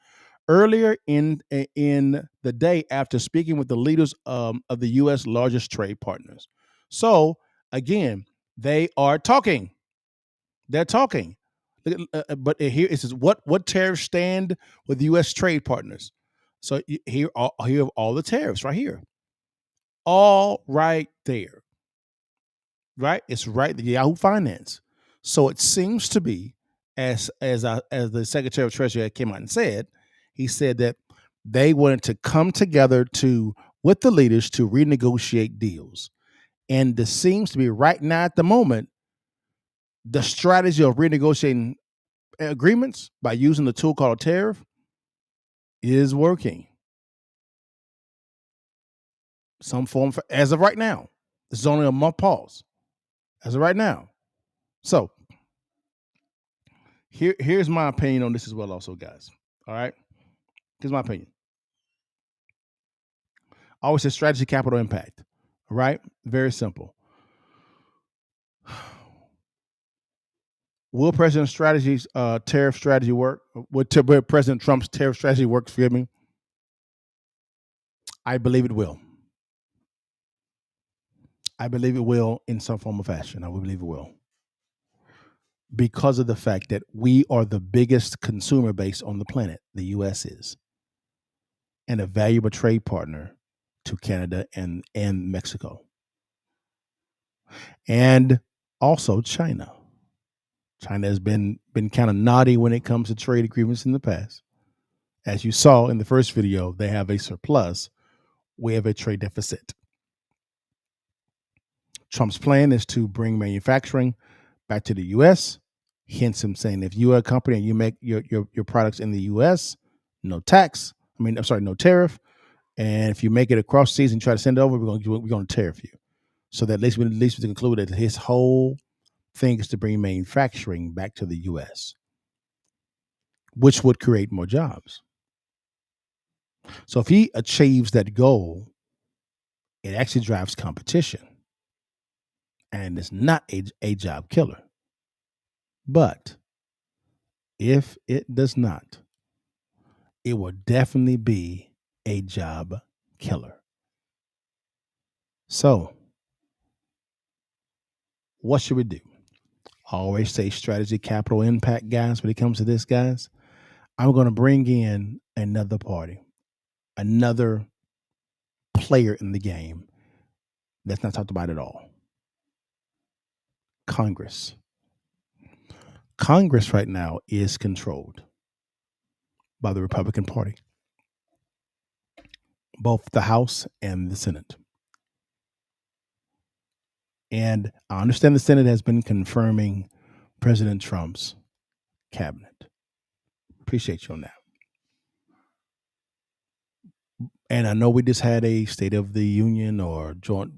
earlier in the day after speaking with the leaders of the U.S. largest trade partners. So, again, they are talking. They're talking. But here it says, what tariffs stand with U.S. trade partners? So here are all the tariffs right here. All right there. Right? It's right, the Yahoo Finance. So it seems to be, as the Secretary of Treasury came out and said, he said that they wanted to come together with the leaders to renegotiate deals. And this seems to be right now at the moment, the strategy of renegotiating agreements by using the tool called tariff is working. Some form as of right now. This is only a month pause. As of right now. So here's my opinion on this as well also, guys. All right? Here's my opinion. I always say strategy, capital, impact. All right? Very simple. Will President Strategy's tariff strategy work? Will President Trump's tariff strategy work? Forgive me. I believe it will. I believe it will in some form or fashion. I believe it will. Because of the fact that we are the biggest consumer base on the planet, the U.S. is, and a valuable trade partner to Canada and Mexico. And also China. China has been kind of naughty when it comes to trade agreements in the past. As you saw in the first video, they have a surplus. We have a trade deficit. Trump's plan is to bring manufacturing back to the U.S., hence him saying if you are a company and you make your products in the U.S., no tariff. And if you make it across seas and try to send it over, we're going to tariff you. So that at least we conclude that his whole thing is to bring manufacturing back to the U.S., which would create more jobs. So if he achieves that goal, it actually drives competition. And it's not a job killer. But if it does not, it will definitely be a job killer. So, what should we do? I always say strategy, capital, impact, guys. When it comes to this, guys, I'm going to bring in another party, another player in the game that's not talked about at all. Congress. Congress right now is controlled by the Republican Party, both the House and the Senate. And I understand the Senate has been confirming President Trump's cabinet. Appreciate you on that. And I know we just had a State of the Union or joint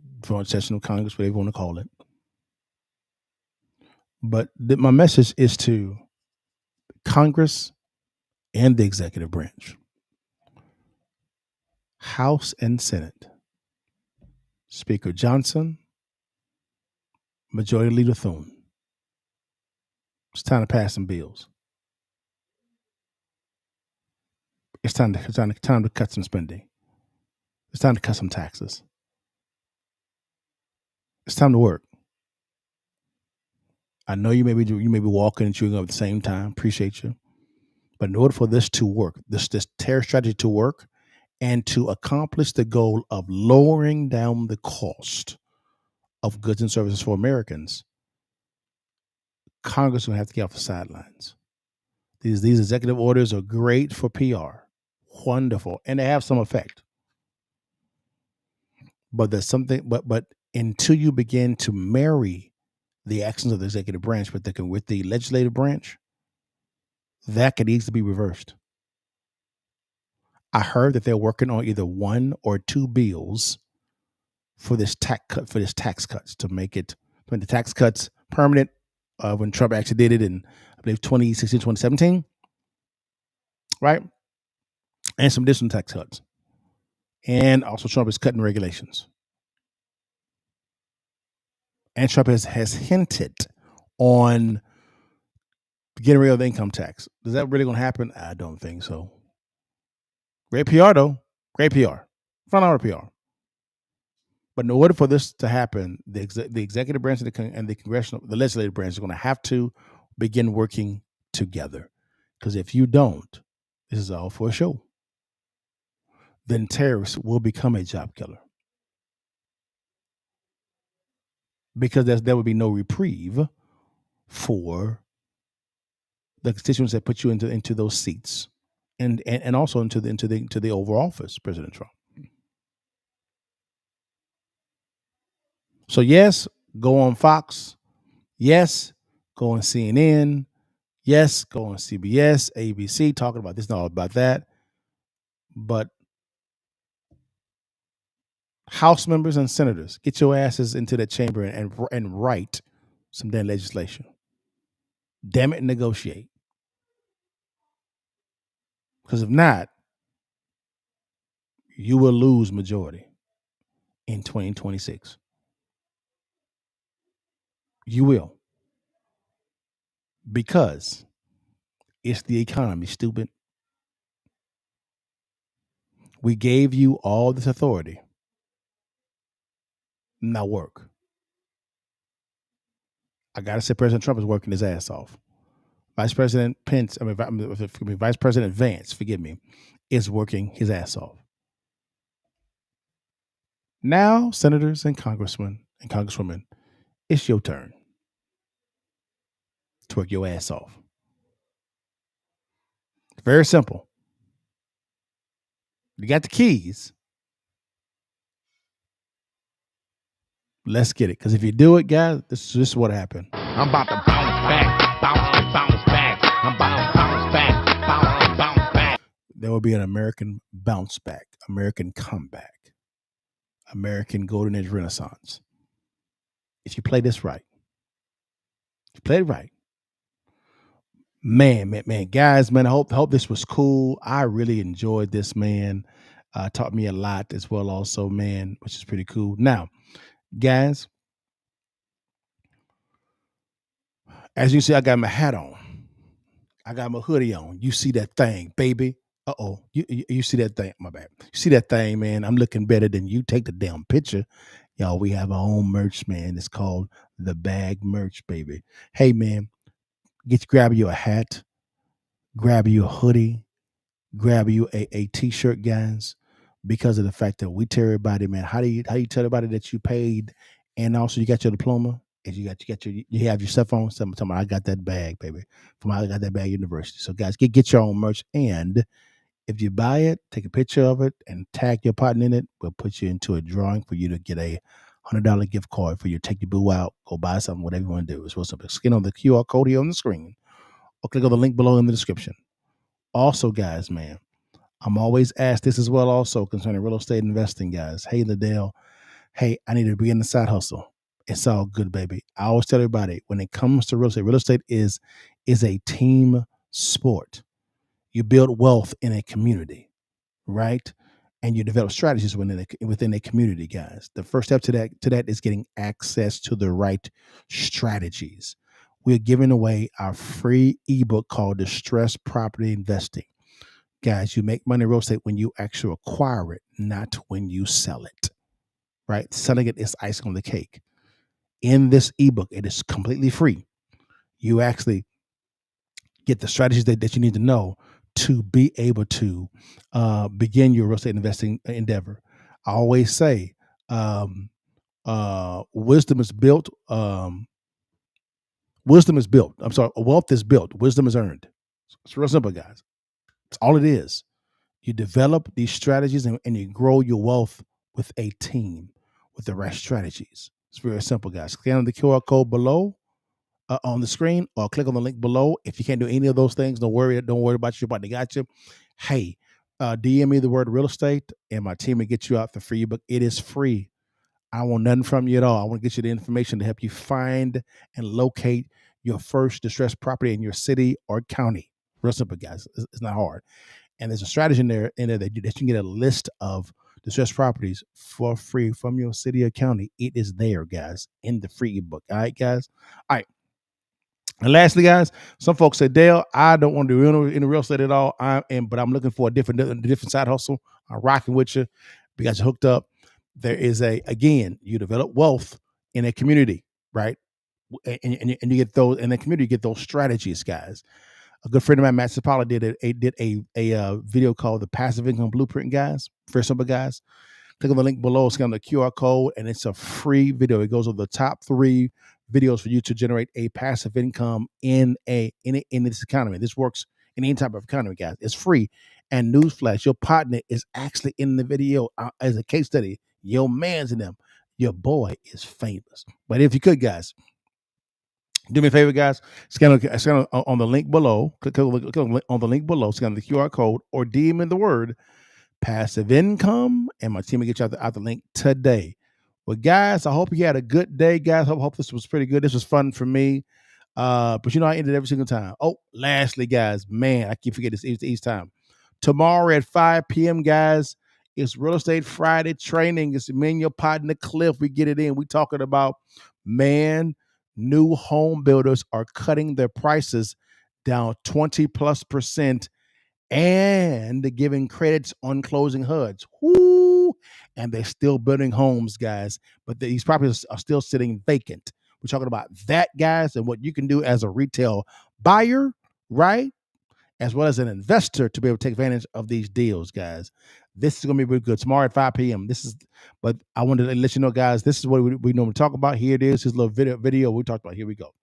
session of Congress, whatever you want to call it. But my message is to Congress and the executive branch, House and Senate. Speaker Johnson, Majority Leader Thune. It's time to pass some bills. It's time to cut some spending. It's time to cut some taxes. It's time to work. I know you may be walking and chewing up at the same time. Appreciate you. But in order for this to work, this tariff strategy to work, and to accomplish the goal of lowering down the cost of goods and services for Americans, Congress will have to get off the sidelines. These executive orders are great for PR, wonderful, and they have some effect. But there's something. But until you begin to marry the actions of the executive branch with the legislative branch, that could easily be reversed. I heard that they're working on either one or two bills for this tax cuts to make the tax cuts permanent. When Trump actually did it in, I believe, 2016, 2017, right? And some additional tax cuts. And also Trump is cutting regulations. And Trump has hinted on getting rid of the income tax. Is that really going to happen? I don't think so. Great PR, though. Great PR. Front order PR. But in order for this to happen, the executive branch and the legislative branch are going to have to begin working together. Because if you don't, this is all for a show. Then tariffs will become a job killer. Because there would be no reprieve for the constituents that put you into those seats, and also into the Oval Office, President Trump. So yes, go on Fox. Yes, go on CNN. Yes, go on CBS, ABC, talking about this and all about that. But House members and senators, get your asses into that chamber and write some damn legislation. Damn it, negotiate. Because if not, you will lose majority in 2026. You will. Because it's the economy, stupid. We gave you all this authority. Now work. I got to say President Trump is working his ass off. Vice President Vance, is working his ass off. Now, senators and congressmen and congresswomen, it's your turn to work your ass off. Very simple. You got the keys. Let's get it. Because if you do it, guys, this is what happened. I'm about to bounce back, bounce back. I'm about to bounce back. There will be an American bounce back, American comeback, American golden age renaissance. If you play this right. If you play it right. Man, guys, man, I hope this was cool. I really enjoyed this, man. Taught me a lot as well also, man, which is pretty cool. Now, guys, as you see, I got my hat on. I got my hoodie on. You see that thing, baby. Uh-oh. You see that thing? My bad. You see that thing, man? I'm looking better than you. Take the damn picture. Y'all, we have our own merch, man. It's called The Bag Merch, baby. Hey, man, grab you a hat, grab you a hoodie, grab you a t-shirt, guys, because of the fact that we tell everybody, man, how do you tell everybody that you paid, and also you got your diploma, and you have your cell phone. So I'm talking about, I got that bag, baby, from I Got That Bag University. So guys, get your own merch, and if you buy it, take a picture of it and tag your partner in it. We'll put you into a drawing for you to get a $100 gift card for you to take your boo out, go buy something, whatever you want to do. It's what's up. Scan on the QR code here on the screen, or click on the link below in the description. Also, guys, man, I'm always asked this as well also concerning real estate investing, guys. Hey, Liddell, hey, I need to be in the side hustle. It's all good, baby. I always tell everybody, when it comes to real estate is a team sport. You build wealth in a community, right? and you develop strategies within a community, guys. The first step to that is getting access to the right strategies. We're giving away our free ebook called Distressed Property Investing. Guys, you make money in real estate when you actually acquire it, not when you sell it, right? Selling it is icing on the cake. In this ebook, it is completely free. You actually get the strategies that you need to know to be able to begin your real estate investing endeavor. I always say, wisdom is built. Wealth is built. Wisdom is earned. It's real simple, guys. It's all it is. You develop these strategies and you grow your wealth with a team with the right strategies. It's very simple, guys. Scan the QR code below on the screen or click on the link below. If you can't do any of those things, don't worry about your partner got you. Hey, DM me the word real estate and my team will get you out the free ebook. It is free. I want nothing from you at all. I want to get you the information to help you find and locate your first distressed property in your city or county. Real simple, guys. It's not hard. And there's a strategy in there that you can get a list of distressed properties for free from your city or county. It is there, guys, in the free ebook. All right, guys. All right. And lastly, guys, some folks say, Dale, I don't want to do any real estate at all. But I'm looking for a different side hustle. I'm rocking with you. We got you hooked up. There is you develop wealth in a community, right? And you get those in the community, you get those strategies, guys. A good friend of mine, Matt Sapala, did a video called the Passive Income Blueprint, guys. Very simple, guys. Click on the link below, scan the QR code, and it's a free video. It goes over the top 3 videos for you to generate a passive income in this economy. This works in any type of economy, guys. It's free. And newsflash, your partner is actually in the video as a case study. Your man's in them. Your boy is famous. But if you could, guys, do me a favor, guys. Scan on the link below. Click on the link below. Scan the QR code or DM in the word passive income, and my team will get you out the link today. Well, guys, I hope you had a good day, guys. Hope this was pretty good. This was fun for me. But I end it every single time. Oh, lastly, guys, man, I keep forgetting this each time. Tomorrow at 5 p.m., guys, it's Real Estate Friday training. It's me and your partner, Cliff. We get it in. We talking about, new home builders are cutting their prices down 20+% and giving credits on closing HUDs. Woo! And they're still building homes, guys, but these properties are still sitting vacant. We're talking about that, guys, and what you can do as a retail buyer, right? As well as an investor to be able to take advantage of these deals, guys. This is going to be really good. Tomorrow at 5 p.m. But I wanted to let you know, guys, this is what we normally talk about. Here it is. This little video we talked about. Here we go.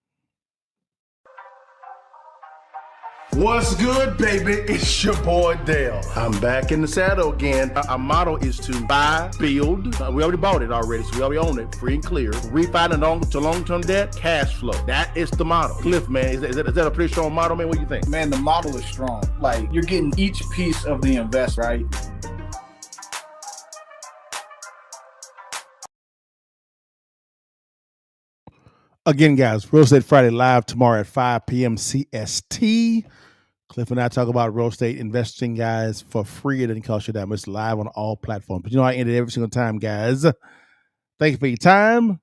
What's good, baby? It's your boy Dale. I'm back in the saddle again. Our motto is to buy, build. We already bought it already, so we already own it, free and clear. Refinance to long-term debt, cash flow. That is the motto. Cliff, man, is that a pretty strong motto, man? What do you think? Man, the model is strong. Like, you're getting each piece of the invest, right? Again, guys, Real Estate Friday live tomorrow at 5 p.m. CST. Cliff and I talk about real estate investing, guys, for free. It doesn't cost you that much. Live on all platforms. But I end it every single time, guys. Thank you for your time.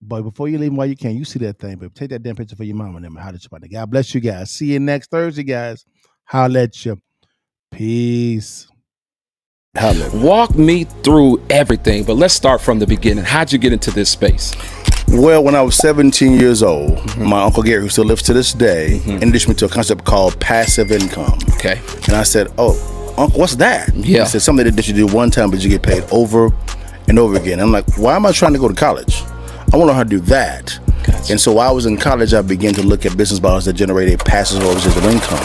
But before you leave, while you can, you see that thing, but take that damn picture for your mama and them. Holla at you. God bless you guys. See you next Thursday, guys. Holla at you. Peace. Walk me through everything, but let's start from the beginning. How'd you get into this space? Well, when I was 17 years old, my Uncle Gary, who still lives to this day, introduced me to a concept called passive income. Okay. And I said, oh, Uncle, what's that? Yeah. He said, something that you do one time, but you get paid over and over again. I'm like, why am I trying to go to college? I want to know how to do that. Gotcha. And so while I was in college, I began to look at business models that generated passive or residual income.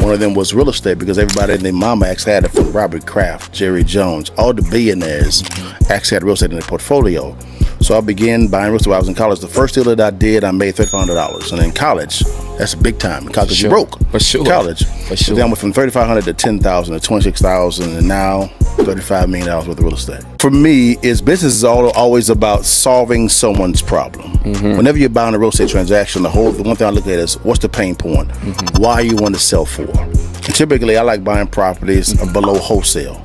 One of them was real estate, because everybody and their mama actually had it, from Robert Kraft, Jerry Jones, all the billionaires actually had real estate in their portfolio. So I began buying real estate while I was in college. The first deal that I did, I made $3,500. And in college, that's a big time. In college, you broke. For sure. College. For sure. Then I went from $3,500 to $10,000 to $26,000, and now $35 million worth of real estate. For me, business is always about solving someone's problem. Whenever you're buying a real estate transaction, the one thing I look at is, what's the pain point? Why you want to sell for? And typically, I like buying properties below wholesale.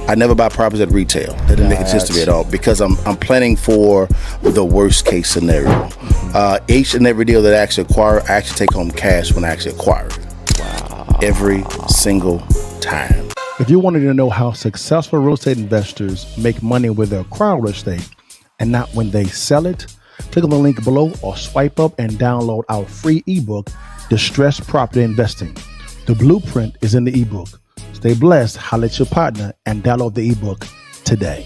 I never buy properties at retail. That didn't make any sense to me at all because I'm planning for the worst case scenario. Each and every deal that I actually acquire, I actually take home cash when I actually acquire it. Wow. Every single time. If you wanted to know how successful real estate investors make money with their acquire real estate and not when they sell it, click on the link below or swipe up and download our free ebook, Distressed Property Investing. The blueprint is in the ebook. Stay blessed, holla at your partner, and download the ebook today.